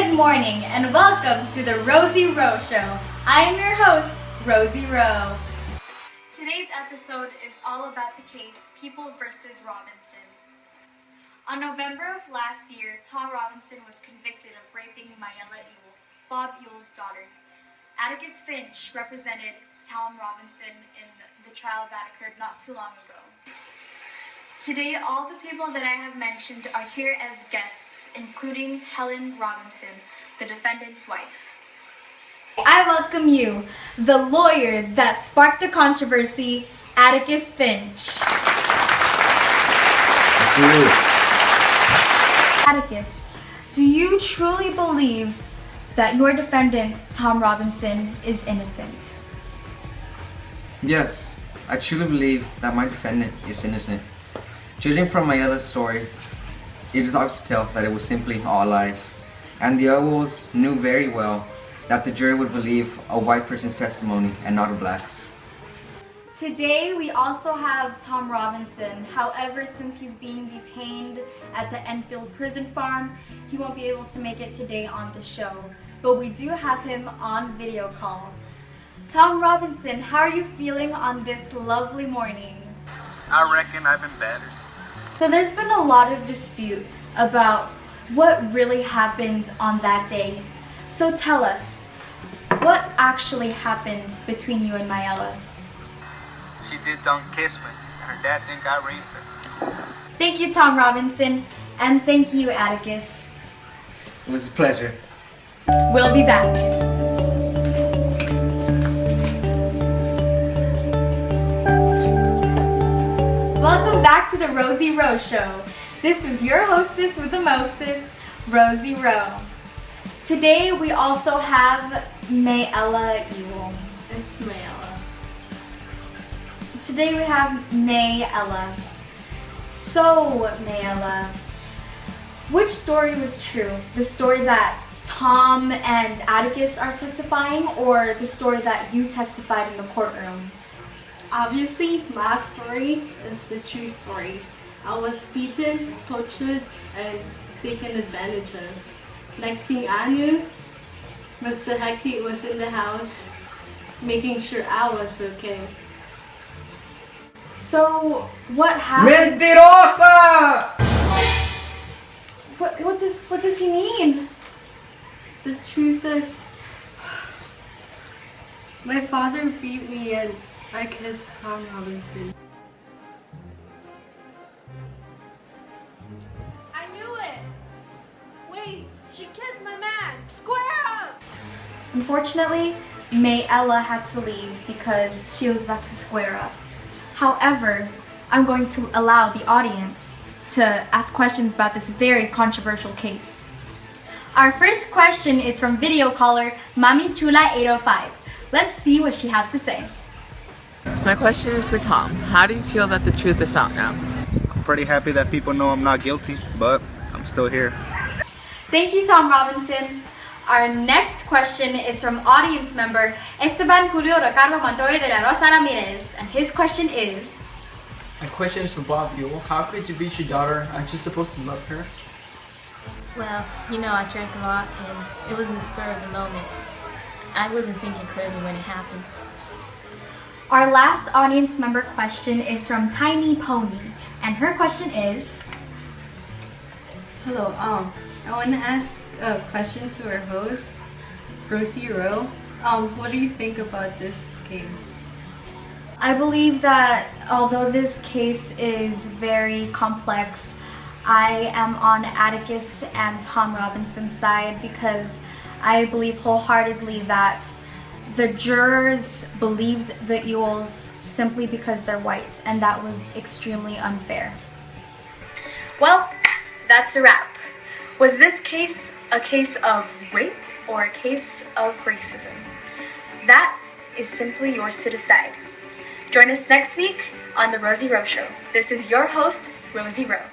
Good morning and welcome to the Rosie Rowe Show. I am your host, Rosie Rowe. Today's episode is all about the case People versus Robinson. On November of last year, Tom Robinson was convicted of raping Mayela Ewell, Bob Ewell's daughter. Atticus Finch represented Tom Robinson in the trial that occurred not too long ago. Today, all the people that I have mentioned are here as guests, including Helen Robinson, the defendant's wife. I welcome you, the lawyer that sparked the controversy, Atticus Finch. Atticus, do you truly believe that your defendant, Tom Robinson, is innocent? Yes, I truly believe that my defendant is innocent. Judging from Mayela's story, it is obvious to tell that it was simply all lies, and the Ewells knew very well that the jury would believe a white person's testimony and not a black's. Today we also have Tom Robinson. However, since he's being detained at the Enfield Prison Farm, he won't be able to make it today on the show. But we do have him on video call. Tom Robinson, how are you feeling on this lovely morning? I reckon I've been better. So there's been a lot of dispute about what really happened on that day. So tell us, what actually happened between you and Mayela? She don't kiss me, and her dad think I raped her. Thank you, Tom Robinson, and thank you, Atticus. It was a pleasure. We'll be back. Welcome back to the Rosie Rowe Show. This is your hostess with the mostest, Rosie Rowe. Today we also have Mayela Ewell. It's Mayela. Today we have Mayela. So, Mayela, which story was true? The story that Tom and Atticus are testifying, or the story that you testified in the courtroom? Obviously, my story is the true story. I was beaten, tortured, and taken advantage of. Next thing I knew, Mr. Hectic was in the house, making sure I was okay. So, what happened? Mentirosa! What does he mean? The truth is, my father beat me and I kissed Tom Robinson. I knew it! Wait, she kissed my man! Square up! Unfortunately, Mayela had to leave because she was about to square up. However, I'm going to allow the audience to ask questions about this very controversial case. Our first question is from video caller Mami Chula 805. Let's see what she has to say. My question is for Tom. How do you feel that the truth is out now? I'm pretty happy that people know I'm not guilty, but I'm still here. Thank you, Tom Robinson. Our next question is from audience member Esteban Julio Ricardo Montoya de la Rosa Ramirez, and his question is: My question is for Bob Ewell. How could you beat your daughter? Aren't you supposed to love her? Well, I drank a lot and it was in the spur of the moment. I wasn't thinking clearly when it happened. Our last audience member question is from Tiny Pony, and her question is: Hello, I want to ask a question to our host, Rosie Rowe. What do you think about this case? I believe that although this case is very complex, I am on Atticus and Tom Robinson's side because I believe wholeheartedly that the jurors believed the Ewells simply because they're white, and that was extremely unfair. Well, that's a wrap. Was this case a case of rape or a case of racism? That is simply yours to decide. Join us next week on The Rosie Rowe Show. This is your host, Rosie Rowe.